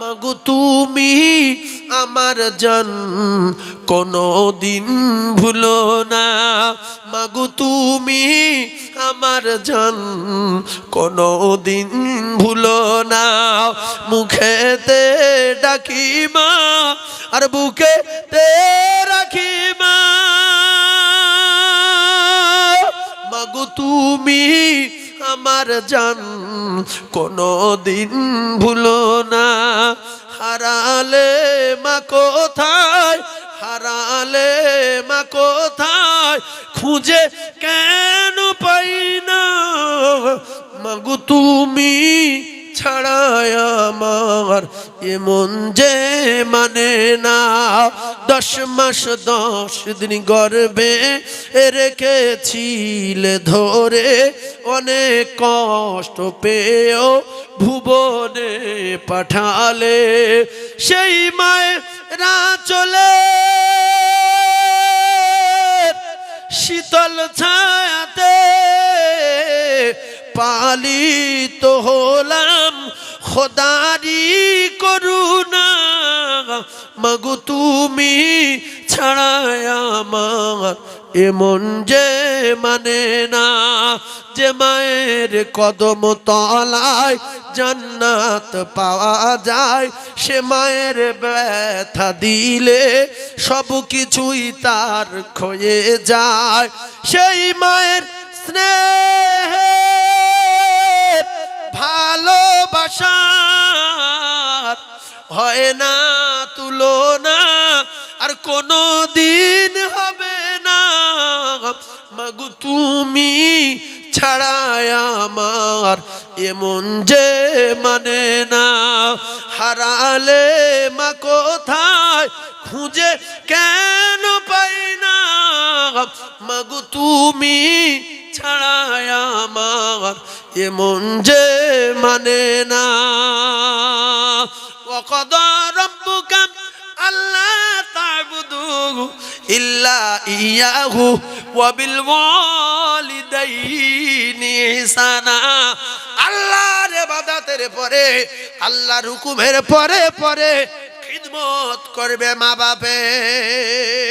মাগো তুমি আমার জান কোনো দিন ভুলো না মাগো তুমি আমার জান কোনো দিন ভুলো না মুখেতে ডাকি মা আর বুকেতে রাখি মা মাগো তুমি আমার জান কোনো দিন ভুলো না হারালে মা কোথায় হারালে মা কোথায় খুঁজে কেন পাই না মাগো তুমি ছাড়ায় আমার এমন যে মানে না 10 মাস 10 দিন গর্ভে রেখেছিলে ধরে অনেক কষ্ট পেয়েও ভুবনে পাঠালে সেই মায়েরা চলে শীতল ছায়াতে পালিত হলাম খোদারি করুণা মাগো তুমি ছাড়ায় আমার এমন যে মানে না যে মায়ের কদম তলায় জান্নাত পাওয়া যায় সে মায়ের ব্যথা দিলে সব কিছুই তার ক্ষয়ে যায় সেই মায়ের স্নেহ ভালোবাসার হয় না তুলনা আর কোনো দিন হবে না মাগো তুমি ছাড়ায় আমার এমন যে মানে না হারালে মা কোথায় খুঁজে কেন পাই না মাগো তুমি ছাড়ায় আমার এমন যে মানে না ওয়াকাদা রাব্বুকা আল্লা তা'বুদু ইল্লা ইয়াহু ওয়া বিল ওয়ালিদাইনি ইহসানা আল্লাহর ইবাদতের পরে আল্লাহর হুকুমের পরে পরে খিদমত করবে মা বাপের।